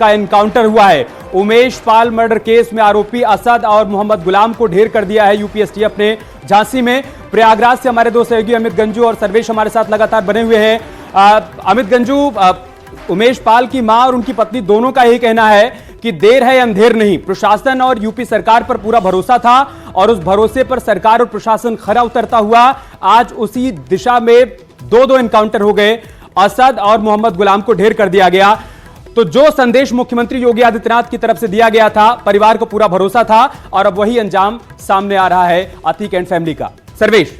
का एनकाउंटर हुआ है। उमेश पाल मर्डर केस में आरोपी असद और मोहम्मद गुलाम को ढेर कर दिया है यूपी एसटीएफ ने झांसी में। प्रयागराज से हमारे दो सहयोगी अमित गंजू और सर्वेश हमारे साथ लगातार बने हुए हैं। अमित गंजू, उमेश पाल की मां और उनकी पत्नी दोनों का यही कहना है कि देर है अंधेर नहीं, प्रशासन और यूपी सरकार पर पूरा भरोसा था और उस भरोसे पर सरकार और प्रशासन खरा उतरता हुआ आज उसी दिशा में दो एनकाउंटर हो गए, असद और मोहम्मद गुलाम को ढेर कर दिया गया। तो जो संदेश मुख्यमंत्री योगी आदित्यनाथ की तरफ से दिया गया था, परिवार को पूरा भरोसा था और अब वही अंजाम सामने आ रहा है अतीक एंड फैमिली का। सर्वेश,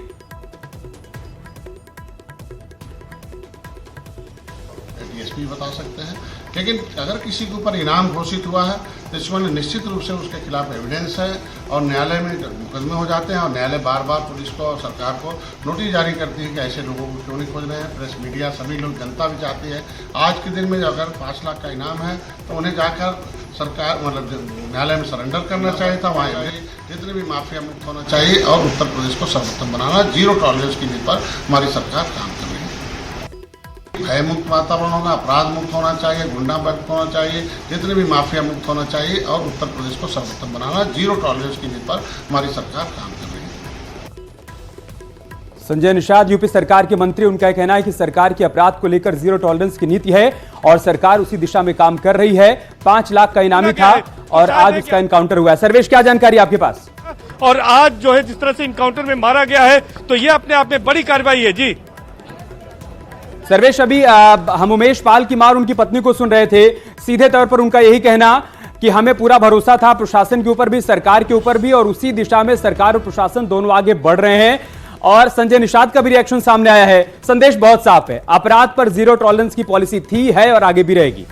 डीएसपी बता सकते हैं, लेकिन अगर किसी के ऊपर इनाम घोषित हुआ है तो इसमें निश्चित रूप से उसके खिलाफ एविडेंस है और न्यायालय में मुकदमे हो जाते हैं और न्यायालय बार बार पुलिस को और सरकार को नोटिस जारी करती है कि ऐसे लोगों को क्यों नहीं खोज रहे हैं। प्रेस मीडिया सभी लोग, जनता भी चाहती है आज के दिन में अगर 5 लाख का इनाम है तो उन्हें जाकर सरकार न्यायालय में सरेंडर करना चाहिए था। वहाँ जितने भी माफिया मुक्त होना चाहिए और उत्तर प्रदेश को सर्वोत्तम बनाना, जीरो टॉलरेंस की नीति पर हमारी सरकार काम कर रही है। भय मुक्त वातावरण होना, अपराध मुक्त होना चाहिए, गुंडा मुक्त होना चाहिए, जितने भी माफिया मुक्त होना चाहिए और उत्तर प्रदेश को सर्वोत्तम बनाना, जीरो टॉलरेंस की नीति पर हमारी सरकार काम कर रही है। संजय निषाद यूपी सरकार के मंत्री, उनका कहना है कि सरकार की अपराध को लेकर जीरो टॉलरेंस की नीति है और सरकार उसी दिशा में काम कर रही है। 5 लाख का इनामी था और आज उसका एनकाउंटर हुआ है। सर्वेश, क्या जानकारी आपके पास? और आज जो है जिस तरह से इनकाउंटर में मारा गया है तो ये अपने आप में बड़ी कार्रवाई है। जी सर्वेश, अभी हम उमेश पाल की मां और उनकी पत्नी को सुन रहे थे। सीधे तौर पर उनका यही कहना कि हमें पूरा भरोसा था प्रशासन के ऊपर भी, सरकार के ऊपर भी, और उसी दिशा में सरकार और प्रशासन दोनों आगे बढ़ रहे हैं। और संजय निषाद का भी रिएक्शन सामने आया है। संदेश बहुत साफ है, अपराध पर जीरो टॉलरेंस की पॉलिसी थी, है और आगे भी रहेगी।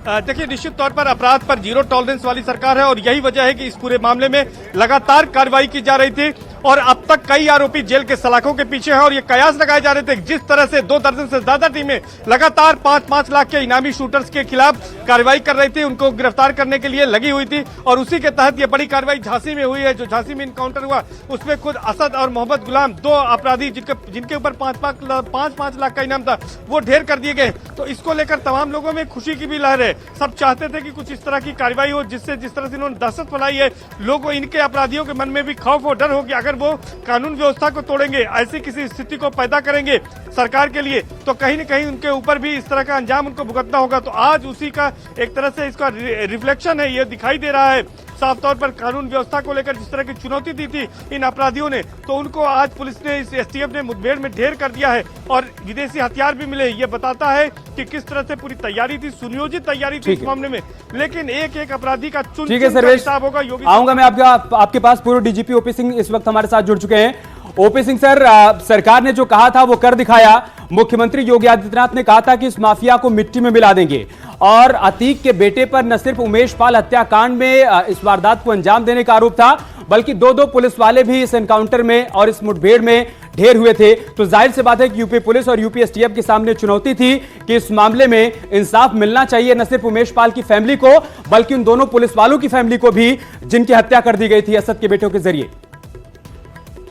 देखिए, निश्चित तौर पर अपराध पर जीरो टॉलरेंस वाली सरकार है और यही वजह है कि इस पूरे मामले में लगातार कार्रवाई की जा रही थी और अब तक कई आरोपी जेल के सलाखों के पीछे हैं और ये कयास लगाए जा रहे थे जिस तरह से 2 दर्जन से ज्यादा टीमें लगातार 5-5 लाख के इनामी शूटर्स के खिलाफ कार्रवाई कर रही थी, उनको गिरफ्तार करने के लिए लगी हुई थी और उसी के तहत ये बड़ी कार्रवाई झांसी में हुई है। जो झांसी में इनकाउंटर हुआ उसमें खुद असद और मोहम्मद गुलाम, 2 अपराधी जिनके ऊपर 5-5 लाख का इनाम था, वो ढेर कर दिए गए। तो इसको लेकर तमाम लोगों में खुशी की भी लहर है। सब चाहते थे कि कुछ इस तरह की कार्रवाई हो जिससे जिस तरह से इन्होंने दहशत फैलाई है, लोगों इनके अपराधियों के मन में भी खौफ और डर हो कि अगर वो कानून व्यवस्था को तोड़ेंगे, ऐसी किसी स्थिति को पैदा करेंगे सरकार के लिए, तो कहीं न कहीं उनके ऊपर भी इस तरह का अंजाम उनको भुगतना होगा। तो आज उसी का एक तरह से इसका रिफ्लेक्शन है, ये दिखाई दे रहा है साफ तौर पर। कानून व्यवस्था को लेकर जिस तरह की चुनौती दी थी इन अपराधियों ने, तो उनको आज पुलिस ने, इस एसटीएफ ने मुठभेड़ में ढेर कर दिया है और विदेशी हथियार भी मिले। ये बताता है कि किस तरह से पूरी तैयारी थी, सुनियोजित तैयारी थी इस मामले में। लेकिन एक अपराधी का चुन हिसाब होगा। योगी आऊंगा मैं आपके पास। पूर्व डीजीपी ओपी सिंह इस वक्त हमारे साथ जुड़ चुके हैं। ओपी सिंह सर, सरकार ने जो कहा था वो कर दिखाया। मुख्यमंत्री योगी आदित्यनाथ ने कहा था कि इस माफिया को मिट्टी में मिला देंगे और अतीक के बेटे पर न सिर्फ उमेश पाल हत्याकांड में इस वारदात को अंजाम देने का आरोप था, बल्कि 2 पुलिस वाले भी इस एनकाउंटर में और इस मुठभेड़ में ढेर हुए थे। तो जाहिर सी बात है कि यूपी पुलिस और यूपी एसटीएफ के सामने चुनौती थी कि इस मामले में इंसाफ मिलना चाहिए, न सिर्फ उमेश पाल की फैमिली को बल्कि उन दोनों पुलिस वालों की फैमिली को भी जिनकी हत्या कर दी गई थी असद के बेटों के जरिए।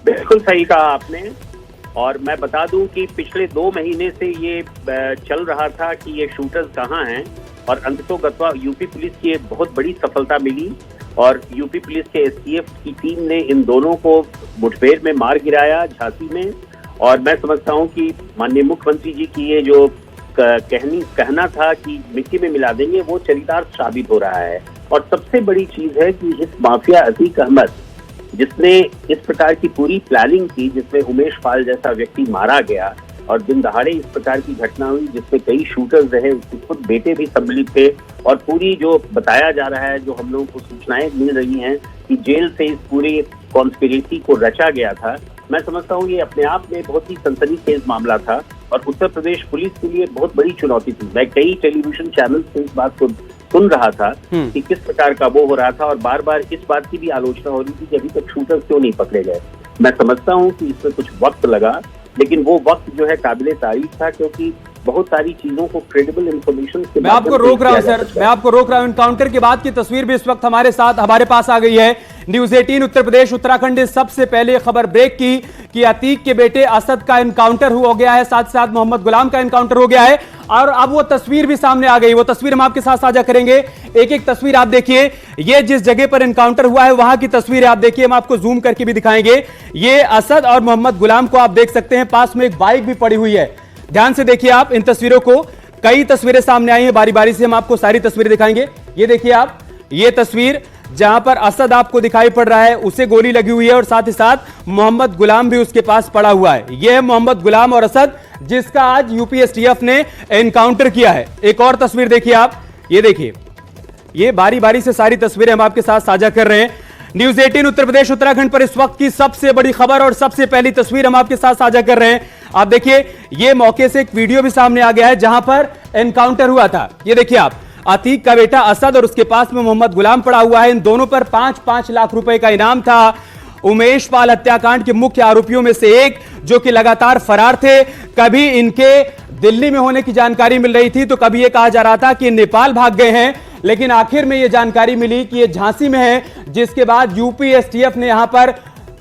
बिल्कुल सही कहा आपने। और मैं बता दूं कि पिछले 2 महीने से ये चल रहा था कि ये शूटर्स कहाँ हैं और अंततोगत्वा यूपी पुलिस की एक बहुत बड़ी सफलता मिली और यूपी पुलिस के एसटीएफ की टीम ने इन दोनों को मुठभेड़ में मार गिराया झांसी में। और मैं समझता हूं कि माननीय मुख्यमंत्री जी की ये जो कहना था कि मिट्टी में मिला देंगे, वो चरितार्थ साबित हो रहा है। और सबसे बड़ी चीज है कि इस माफिया अतीक अहमद, जिसने इस प्रकार की पूरी प्लानिंग की, जिसमें उमेश पाल जैसा व्यक्ति मारा गया और दिन दहाड़े इस प्रकार की घटना हुई जिसमें कई शूटर्स रहे, उसके खुद बेटे भी सम्मिलित थे और पूरी जो बताया जा रहा है, जो हम लोगों को सूचनाएं मिल रही हैं कि जेल से इस पूरी कॉन्स्पिरेसी को रचा गया था। मैं समझता हूँ ये अपने आप में बहुत ही सनसनीखेज मामला था और उत्तर प्रदेश पुलिस के लिए बहुत बड़ी चुनौती थी। मैं कई टेलीविजन चैनल से इस बात को सुन रहा था कि किस प्रकार का वो हो रहा था और बार बार इस बात की भी आलोचना हो रही थी कि अभी तक शूटर क्यों नहीं पकड़े गए। मैं समझता हूं कि इसमें कुछ वक्त लगा, लेकिन वो वक्त जो है काबिले तारीफ था, क्योंकि बहुत सारी चीजों को क्रेडिबल इंफॉर्मेशन के मैं आपको रोक रहा हूं सर, मैं आपको रोक रहा हूं। एनकाउंटर के बाद की तस्वीर भी इस वक्त हमारे पास हमारे पास आ गई है। न्यूज 18 उत्तर प्रदेश उत्तराखंड ने सबसे पहले खबर ब्रेक की कि अतीक के बेटे असद का एनकाउंटर हो गया है, साथ साथ मोहम्मद गुलाम का एनकाउंटर हो गया है और अब वो तस्वीर भी सामने आ गई। वो तस्वीर हम आपके साथ साझा करेंगे। एक एक तस्वीर आप देखिए। ये जिस जगह पर एनकाउंटर हुआ है वहां की तस्वीर आप देखिए, हम आपको जूम करके भी दिखाएंगे। ये असद और मोहम्मद गुलाम को आप देख सकते हैं, पास में एक बाइक भी पड़ी हुई है। ध्यान से देखिए आप इन तस्वीरों को। कई तस्वीरें सामने आई हैं, बारी बारी से हम आपको सारी तस्वीरें दिखाएंगे। ये देखिए आप, ये तस्वीर जहां पर असद आपको दिखाई पड़ रहा है, उसे गोली लगी हुई है और साथ ही साथ मोहम्मद गुलाम भी उसके पास पड़ा हुआ है। यह है मोहम्मद गुलाम और असद, जिसका आज यूपीएसटीएफ ने एनकाउंटर किया है। एक और तस्वीर देखिए आप, ये देखिए, ये बारी बारी से सारी तस्वीरें हम आपके साथ साझा कर रहे हैं। न्यूज 18 उत्तर प्रदेश उत्तराखंड पर इस वक्त की सबसे बड़ी खबर और सबसे पहली तस्वीर हम आपके साथ साझा कर रहे हैं। आप देखिए, ये मौके से एक वीडियो भी सामने आ गया है जहां पर एनकाउंटर हुआ था। ये देखिए आप, अतीक का बेटा असद और उसके पास में मोहम्मद गुलाम पड़ा हुआ है। इन दोनों पर 5-5 लाख रुपए का इनाम था। उमेश पाल हत्याकांड के मुख्य आरोपियों में से एक, जो कि लगातार फरार थे। कभी इनके दिल्ली में होने की जानकारी मिल रही थी तो कभी यह कहा जा रहा था कि नेपाल भाग गए हैं, लेकिन आखिर में यह जानकारी मिली कि यह झांसी में है, जिसके बाद यूपीएसटीएफ ने यहां पर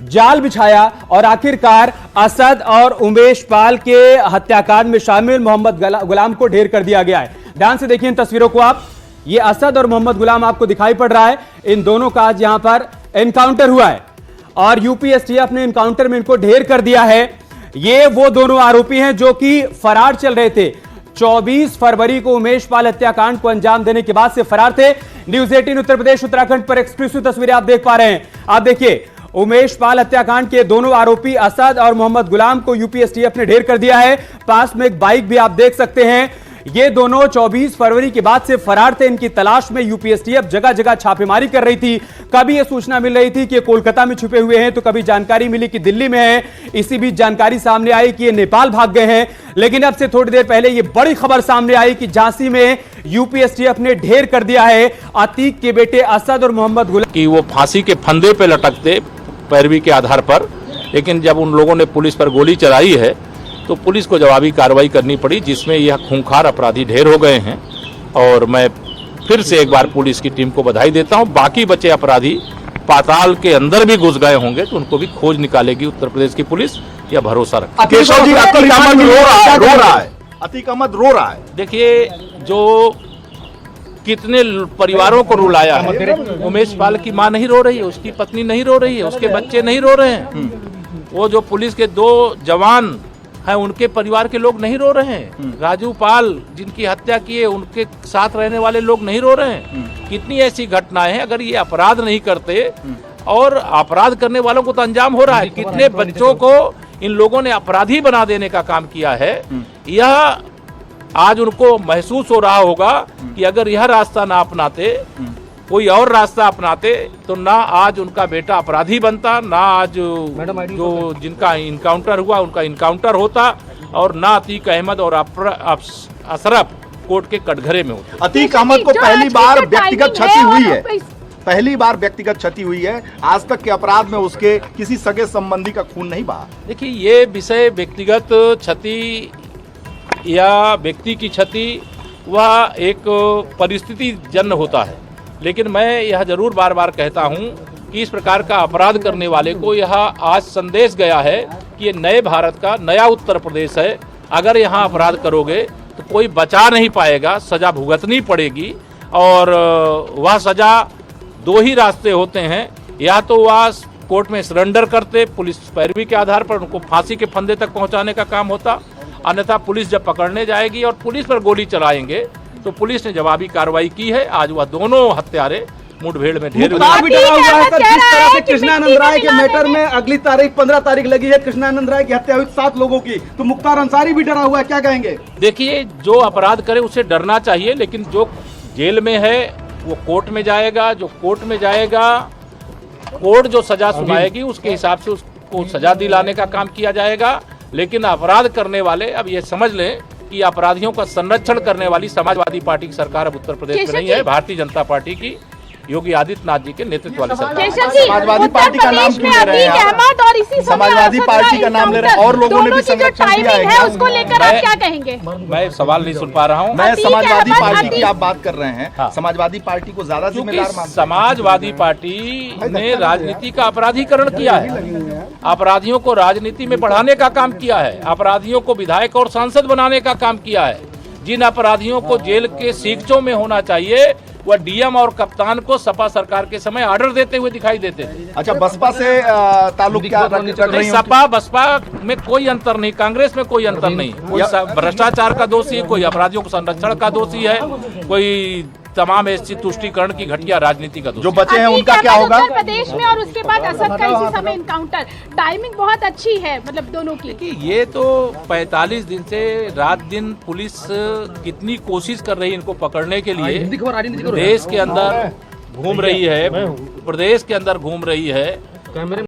जाल बिछाया और आखिरकार असद और उमेश पाल के हत्याकांड में शामिल मोहम्मद गुलाम को ढेर कर दिया गया है। ध्यान से देखिए इन तस्वीरों को आप। ये असद और मोहम्मद गुलाम आपको दिखाई पड़ रहा है। इन दोनों का आज यहां पर एनकाउंटर हुआ है और यूपीएसटीएफ ने एनकाउंटर में इनको ढेर कर दिया है। ये वो दोनों आरोपी हैं जो कि फरार चल रहे थे। 24 फरवरी को उमेश पाल हत्याकांड को अंजाम देने के बाद से फरार थे। न्यूज 18 उत्तर प्रदेश उत्तराखंड पर एक्सक्लूसिव तस्वीरें आप देख पा रहे हैं। आप देखिए, उमेश पाल हत्याकांड के दोनों आरोपी असद और मोहम्मद गुलाम को यूपीएसटीएफ ने ढेर कर दिया है। पास में एक बाइक भी आप देख सकते हैं। ये दोनों 24 फरवरी के बाद से फरार थे। इनकी तलाश में यूपीएसटीएफ जगह जगह छापेमारी कर रही थी। कभी यह सूचना मिल रही थी कि कोलकाता में छुपे हुए हैं, तो कभी जानकारी मिली कि दिल्ली में है। इसी बीच जानकारी सामने आई कि ये नेपाल भाग गए हैं। लेकिन अब से थोड़ी देर पहले यह बड़ी खबर सामने आई कि झांसी में यूपीएसटीएफ ने ढेर कर दिया है अतीक के बेटे असद और मोहम्मद गुलाम कि वो फांसी के फंदे पे लटकते पैरवी के आधार पर, लेकिन जब उन लोगों ने पुलिस पर गोली चलाई है तो पुलिस को जवाबी कार्रवाई करनी पड़ी, जिसमें यह खूंखार अपराधी ढेर हो गए हैं। और मैं फिर से एक बार पुलिस की टीम को बधाई देता हूं। बाकी बचे अपराधी पाताल के अंदर भी घुस गए होंगे तो उनको भी खोज निकालेगी उत्तर प्रदेश की पुलिस, यह भरोसा रखती है। केशव जी, अतीक अहमद रो रहा है। अतीक अहमद रो रहा है। देखिए, जो कितने परिवारों को रुलाया है, उमेश पाल की मां नहीं रो रही है, उसकी पत्नी नहीं रो रही है, उसके बच्चे नहीं रो रहे हैं। वो जो पुलिस के 2 जवान हैं उनके परिवार के लोग नहीं रो रहे हैं। राजू पाल जिनकी हत्या की है उनके साथ रहने वाले लोग नहीं रो रहे हैं। कितनी ऐसी घटनाएं हैं। अगर ये अपराध नहीं करते, और अपराध करने वालों को तो अंजाम हो रहा है, कितने बच्चों को इन लोगों ने अपराधी बना देने का काम किया है। यह आज उनको महसूस हो रहा होगा कि अगर यह रास्ता ना अपनाते, कोई और रास्ता अपनाते, तो ना आज उनका बेटा अपराधी बनता, ना आज जो जिनका इनकाउंटर हुआ उनका इनकाउंटर होता, और ना अतीक अहमद और अशरफ कोर्ट के कटघरे में होता। अतीक अहमद को पहली बार व्यक्तिगत क्षति हुई है। पहली बार व्यक्तिगत क्षति हुई है। आज तक के अपराध में उसके किसी सगे संबंधी का खून नहीं बहा। देखिए, ये विषय व्यक्तिगत क्षति या व्यक्ति की क्षति वह एक परिस्थिति जन्य होता है, लेकिन मैं यह जरूर बार बार कहता हूं कि इस प्रकार का अपराध करने वाले को यह आज संदेश गया है कि ये नए भारत का नया उत्तर प्रदेश है। अगर यहाँ अपराध करोगे तो कोई बचा नहीं पाएगा, सजा भुगतनी पड़ेगी। और वह सजा 2 ही रास्ते होते हैं, या तो वह कोर्ट में सरेंडर करते, पुलिस पैरवी के आधार पर उनको फांसी के फंदे तक पहुंचाने का काम होता, अन्यथा पुलिस जब पकड़ने जाएगी और पुलिस पर गोली चलाएंगे तो पुलिस ने जवाबी कार्रवाई की है। आज वह दोनों हत्यारे मुठभेड़ में ढेर मुख्तार भी डरा हुआ है सर। जिस तरह से कृष्णानंद राय के मैटर में अगली तारीख 15 तारीख लगी है, कृष्णानंद राय की हत्या हुई 7 लोगों की, तो मुख्तार अंसारी भी डरा हुआ है, क्या कहेंगे? देखिए, जो अपराध करे उसे डरना चाहिए, लेकिन जो जेल में है वो कोर्ट में जाएगा। जो कोर्ट में जाएगा, कोर्ट जो सजा सुनाएगी उसके हिसाब से उसको सजा दिलाने का काम किया जाएगा। लेकिन अपराध करने वाले अब ये समझ लें कि अपराधियों का संरक्षण करने वाली समाजवादी पार्टी की सरकार अब उत्तर प्रदेश में नहीं है, भारतीय जनता पार्टी की योगी आदित्यनाथ जी के नेतृत्व वाली सरकार। केशव जी, समाजवादी उत्तर पार्टी का नाम प्रदेश क्यों में ले रहे हैं अतीक आप? अहमद और इसी समय समाजवादी असद पार्टी का नाम ले रहे हैं और लोगों ने भी दोनों की जो संरक्षण दिया टाइमिंग है है उसको लेकर आप मैं- क्या कहेंगे? मैं सवाल नहीं सुन पा रहा हूँ। मैं अतीक समाजवादी अहमद, पार्टी की अतीक- आप बात कर रहे हैं, हाँ। समाजवादी पार्टी को ज्यादा क्योंकि जिम्मेदार मानते हैं। समाजवादी पार्टी ने राजनीति का अपराधीकरण किया है, अपराधियों को राजनीति में बढ़ाने का काम किया है, अपराधियों को विधायक और सांसद बनाने का काम किया है। जिन अपराधियों को जेल के सीगचों में होना चाहिए वह डीएम और कप्तान को सपा सरकार के समय ऑर्डर देते हुए दिखाई देते थे। अच्छा, बसपा से ताल्लुक क्या रख रही नहीं, हैं? सपा बसपा में कोई अंतर नहीं, कांग्रेस में कोई अंतर नहीं। कोई भ्रष्टाचार का दोषी, कोई अपराधियों को संरक्षण का दोषी है, कोई तमाम ऐसी तुष्टीकरण की घटिया राजनीति का दोषी। जो बचे हैं अतीक उनका क्या अहमद होगा? उत्तर प्रदेश में और उसके बाद असद का इसी समय इनकाउंटर, टाइमिंग बहुत अच्छी है मतलब दोनों की। कि ये तो 45 दिन से रात दिन पुलिस कितनी कोशिश कर रही है इनको पकड़ने के लिए, देश के अंदर घूम रही है, प्रदेश के अंदर घूम रही है।